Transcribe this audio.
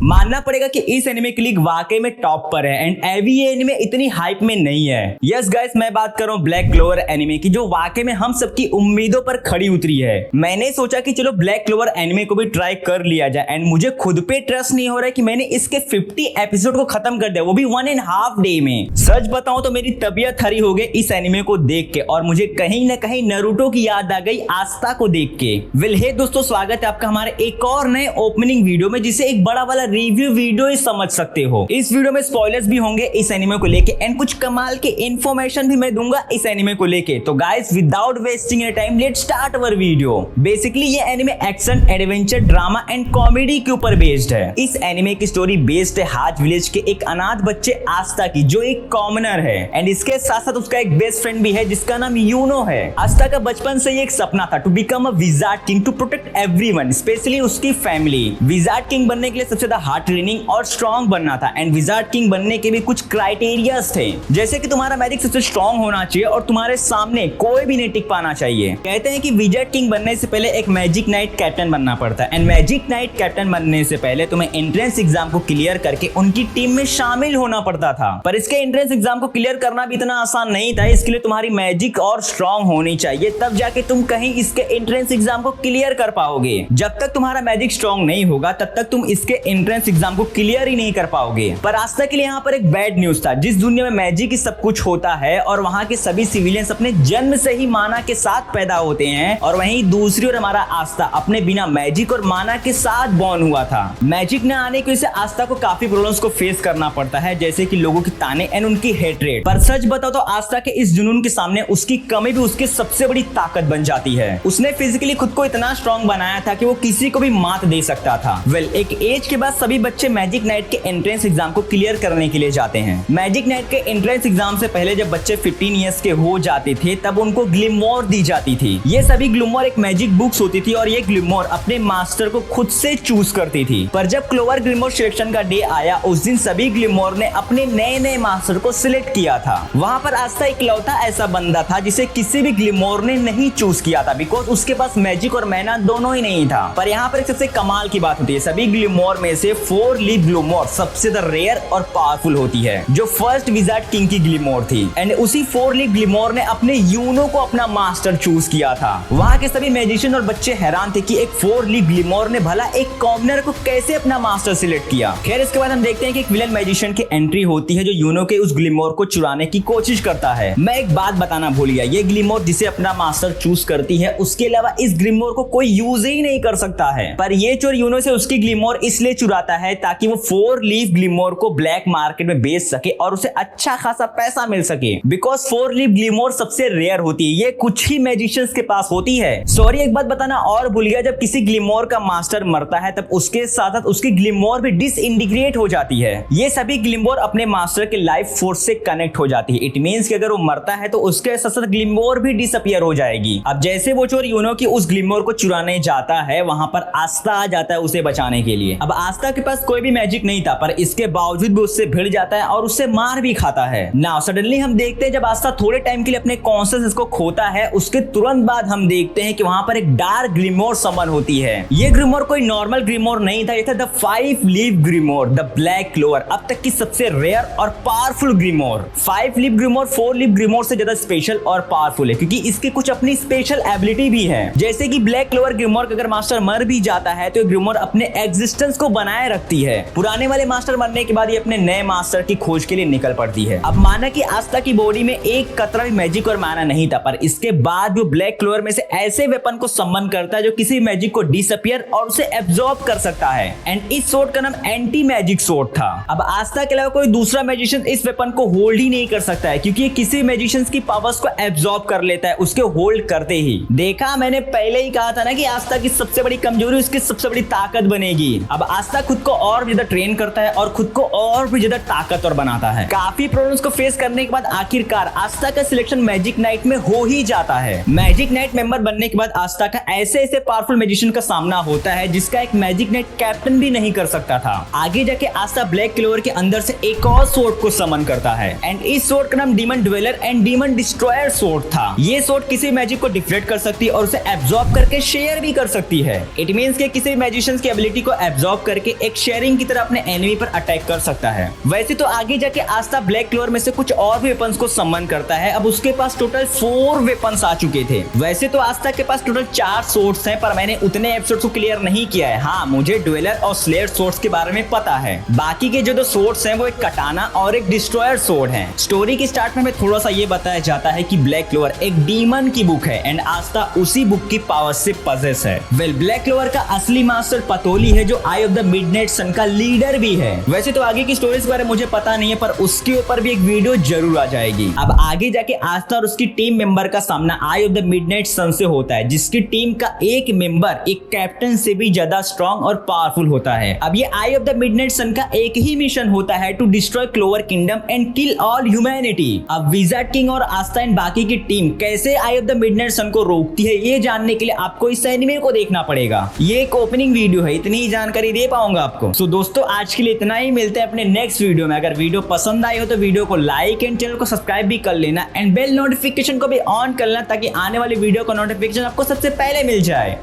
मानना पड़ेगा कि इस एनिमे की लीग वाकई में टॉप पर है एंड अभी ये एनिमे इतनी हाइप में नहीं है। यस गाइस, मैं बात कर रहा हूँ ब्लैक क्लोवर एनिमे की, जो वाकई में हम सबकी उम्मीदों पर खड़ी उतरी है। मैंने सोचा कि चलो ब्लैक क्लोवर एनिमे को भी ट्राई कर लिया जाए एंड मुझे खुद पे ट्रस्ट नहीं हो रहा है कि मैंने इसके 50 एपिसोड को खत्म कर दिया, वो भी 1.5 डे में। सच बताऊं तो मेरी तबीयत हरी हो गई इस एनिमे को देख के और मुझे कहीं ना कहीं नारुतो की याद आ गई आस्था को देख के। वेल हे दोस्तों, स्वागत है आपका हमारे एक और नए ओपनिंग वीडियो में, जिसे एक बड़ा वाला रिव्यू वीडियो ही समझ सकते हो। इस वीडियो में स्पॉयलर्स भी होंगे इस एनिमे को लेके एंड कुछ कमाल के इन्फॉर्मेशन भी मैं दूंगा इस एनिमे को लेके। तो guys, without wasting any time, let's start our video. Basically ये anime action, adventure, drama and comedy के ऊपर बेस्ड है। इस एनिमे की स्टोरी बेस्ड है हाज विलेज के एक अनाथ बच्चे आस्था की, जो एक कॉमनर है एंड इसके साथ साथ उसका एक बेस्ट फ्रेंड भी है जिसका नाम यूनो है। आस्था का बचपन से ही एक सपना था to become a wizard king, to protect everyone, specially उसकी फैमिली। विजार्ड किंग बनने के लिए सबसे ज्यादा हार्ड ट्रेनिंग और स्ट्रॉन्ग बनना था एंड विजार्ड किंग बनने के भी कुछ क्राइटेरियाज थे, जैसे कि तुम्हारा मैजिक सबसे स्ट्रॉन्ग होना चाहिए और तुम्हारे सामने कोई भी नहीं टिक पाना चाहिए। कहते हैं कि विजार्ड किंग बनने से पहले एक मैजिक नाइट कैप्टन बनना पड़ता है एंड मैजिक नाइट कैप्टन बनने से पहले तुम्हें एंट्रेंस एग्जाम को क्लियर करके उनकी टीम में शामिल होना पड़ता था। पर इसके एंट्रेंस एग्जाम को क्लियर करना भी इतना आसान नहीं था, इसके लिए तुम्हारी मैजिक और स्ट्रॉन्ग होनी चाहिए, तब जाके तुम कहीं इसके एंट्रेंस एग्जाम को क्लियर कर पाओगे। जब तक तुम्हारा मैजिक स्ट्रॉन्ग नहीं होगा तब तक तुम इसके एंट्रेंस एग्जाम को क्लियर ही नहीं कर पाओगे। पर आस्था के लिए यहाँ पर एक बैड न्यूज था। जिस दुनिया में मैजिक ही सब कुछ होता है और वहां के सभी सिविलियंस अपने जन्म से ही माना के साथ पैदा होते हैं, और वहीं दूसरी ओर हमारा आस्था अपने बिना मैजिक और माना के साथ बॉर्न हुआ था। मैजिक न आने की वजह से आस्था को काफी प्रॉब्लम्स को फेस करना पड़ता है, जैसे कि लोगों की ताने एंड उनकी हेट्रेड। पर सच बताओ तो आस्था के इस जुनून के सामने उसकी कमी भी उसकी सबसे बड़ी ताकत बन जाती है। उसने फिजिकली खुद को इतना स्ट्रॉन्ग बनाया था कि वो किसी को भी मात दे सकता था। वेल, एक एज के बाद सभी बच्चे मैजिक नाइट के एंट्रेंस एग्जाम को क्लियर करने के लिए जाते हैं। मैजिक नाइट के एंट्रेंस एग्जाम से पहले जब बच्चे 15 इयर्स के हो जाते थे तब उनको ग्लिमोर दी जाती थी। ये सभी ग्लिमोर एक मैजिक बुक्स होती थी और ये ग्लिमोर अपने मास्टर को खुद से चूज करती थी। पर जब क्लोवर ग्लिमोर सिलेक्शन का डे आया, उस दिन सभी ग्लिमोर ने अपने नए नए मास्टर को सिलेक्ट किया था। वहां पर आस्था इकलौता ऐसा बंदा था जिसे किसी भी ग्लिमोर ने नहीं चूज किया था, बिकॉज उसके पास मैजिक और मैना दोनों ही नहीं था। पर यहाँ पर एक सबसे कमाल की बात होती है, सभी ग्लिमोर में से 4 लीफ ग्लिमोर सबसे ज्यादा रेयर और पावरफुल होती है, जो फर्स्ट विजार्ड किंग की ग्लिमोर थी एंड उसी 4 लीफ ग्लिमोर ने अपने यूनो को अपना मास्टर चूज किया था। वहां के सभी मैजिशियन और बच्चे हैरान थे कि एक 4 लीफ ग्लिमोर ने भला एक कॉमनर को कैसे अपना मास्टर सिलेक्ट किया। खैर, इसके बाद हम देखते हैं कि एक विलन मैजिशियन की एंट्री होती है जो यूनो के उस ग्लिमोर को चुराने की कोशिश करता है। मैं एक बात बताना भूल गया, ये ग्लिमोर जिसे अपना मास्टर चूज करती है उसके अलावा इस ग्लिमोर को कोई यूज ही नहीं कर सकता है। पर ये चोर यूनो से उसकी ग्लिमोर इसलिए चुराता है ताकि वो 4 लीफ ग्लिमोर को ब्लैक मार्केट में बेच सके और उसे अच्छा खासा पैसा मिल सके, बिकॉज 4 लीफ ग्लिमोर सबसे रेयर होती है, ये कुछ ही मैजिशियंस के पास होती है। सॉरी, एक बात बताना और भूल गया, जब किसी ग्लिमोर का मास्टर मरता है तब उसके साथ साथ उसकी ग्लिमोर भी डिसइंटीग्रेट हो जाती है। ये सभी ग्लिमोर अपने मास्टर के लाइफ फोर्स से कनेक्ट हो जाती है। इट मींस कि अगर वो मरता है तो उसके साथ साथ ग्लिमोर भी डिसअपियर हो जाएगी। अब जैसे वो चोर यूनो की उस ग्लिमोर को चुराने जाता है, वहां पर आस्था आ जाता है उसे बचाने के लिए। अब आस्था के पास कोई भी मैजिक नहीं था, पर इसके बावजूद भी उससे भिड़ जाता है और उससे मार भी खाता है। नाउ सडनली हम देखते हैं जब आस्था थोड़े टाइम के लिए अपने कॉन्शियसनेस को खोता है, उसके तुरंत बाद हम देखते हैं कि वहां पर एक डार्क ग्लिमोर समन होती है। ये ग्लिमोर कोई नॉर्मल ग्लिमोर नहीं था, ये था the 5 leaf grimoire, the black clover, अब तक की सबसे रेयर और powerful grimoire. 5 leaf grimoire 4 leaf grimoire से ज्यादा स्पेशल और पावरफुल है, क्योंकि इसकी कुछ अपनी स्पेशल एबिलिटी भी है। जैसे कि ब्लैक क्लोवर ग्लिमोर अगर मास्टर मर भी जाता है तो ग्लिमोर अपने एग्जिस्टेंस को बनाए रखती है। पुराने वाले मास्टर मरने के बाद ये अपने नए मास्टर की खोज के लिए निकल पड़ती है। अब माना कि आस्था की बॉडी में एक कतरा भी मैजिक और माना नहीं था, पर इसके बाद वो ब्लैक क्लोवर में से ऐसे वेपन को सम्मन करता है जो किसी मैजिक को डिसअपियर और उसे एब्जॉर्ब कर सकता है एंड इस सोर्ड का नाम एंटी मैजिक सोर्ड था। अब आस्था के अलावा कोई दूसरा मैजिशियन इस वेपन को होल्ड ही नहीं कर सकता है, क्योंकि ये किसी मैजिशियन की पावर्स को एब्जॉर्ब कर लेता है उसके होल्ड करते ही। देखा, मैंने पहले ही कहा था ना कि आस्था की सबसे बड़ी कमजोरी उसकी सबसे बड़ी ताकत बनेगी। अब आस्था खुद को और भी ज्यादा ट्रेन करता है और खुद को और भी ज्यादा ताकतवर बनाता है। काफी प्रॉब्लम्स को फेस करने के बाद आखिरकार आस्था का सिलेक्शन मैजिक नाइट में हो ही जाता है। मैजिक नाइट मेंबर बनने के बाद आस्था का ऐसे ऐसे पावरफुल मैजिशियन का सामना होता है जिसका एक मैजिक नाइट कैप्टन भी नहीं कर सकता था। आगे जाके आस्था ब्लैक क्लोवर के अंदर से एक और सोर्ड को समन करता है एंड इस सोर्ड का नाम demon dweller and demon destroyer sword था। ये सोर्ड किसी मैजिक को डिफ्लेक्ट कर सकती है और उसे एब्जॉर्ब करके शेयर भी कर सकती है। इट मींस कि किसी मैजिशियन की एबिलिटी को एब्जॉर्ब करके एक एक शेयरिंग की तरह अपने एनिमी पर अटैक कर सकता है। वैसे तो आगे जाके आस्था ब्लैक क्लोवर में से कुछ और वेपन्स को सम्मन करता है। अब उसके पास टोटल 4 वेपन्स आ चुके थे। वैसे तो आस्था के पास टोटल 4 सोर्ड्स हैं, पर मैंने उतने एपिसोड्स को क्लियर नहीं किया है। हाँ, मुझे ड्वेलर और स्लेयर सोर्ड्स के बारे में पता है। बाकी के जो 2 सोर्ड्स हैं वो एक कटाना और एक डिस्ट्रॉयर सोर्ड है। स्टोरी के स्टार्ट में हमें थोड़ा सा ये बताया जाता है कि ब्लैक क्लोवर एक डीमन की बुक है एंड आस्था उसी बुक की पावर से पजेस है। वेल, ब्लैक क्लोवर का असली मास्टर पतोली है जो आई ऑफ द मिडनाइट सन का लीडर भी है। वैसे तो आगे की स्टोरीज के बारे में मुझे पता नहीं है, पर उसके ऊपर भी एक वीडियो जरूर आ जाएगी। अब आगे जाके आस्था और उसकी टीम मेंबर का सामना आई ऑफ द मिडनाइट सन से होता है, जिसकी टीम का एक मेंबर एक कैप्टन से भी ज्यादा स्ट्रॉन्ग और पावरफुल होता है। अब ये eye of the midnight sun का एक ही मिशन होता है, to destroy clover kingdom and kill all humanity. अब विजार्ड किंग और आस्था एंड बाकी की टीम कैसे eye of the midnight sun को रोकती है, ये जानने के लिए आपको इस एनिमे को देखना पड़ेगा। ये एक ओपनिंग वीडियो है, इतनी ही जानकारी दे पाऊंगा आपको। सो दोस्तों, आज के लिए इतना ही। मिलते हैं अपने नेक्स्ट वीडियो में। अगर वीडियो पसंद आई हो तो वीडियो को लाइक एंड चैनल को सब्सक्राइब भी कर लेना एंड बेल नोटिफिकेशन को भी ऑन कर लेना, ताकि आने वाली वीडियो का नोटिफिकेशन आपको सबसे पहले मिल जाए।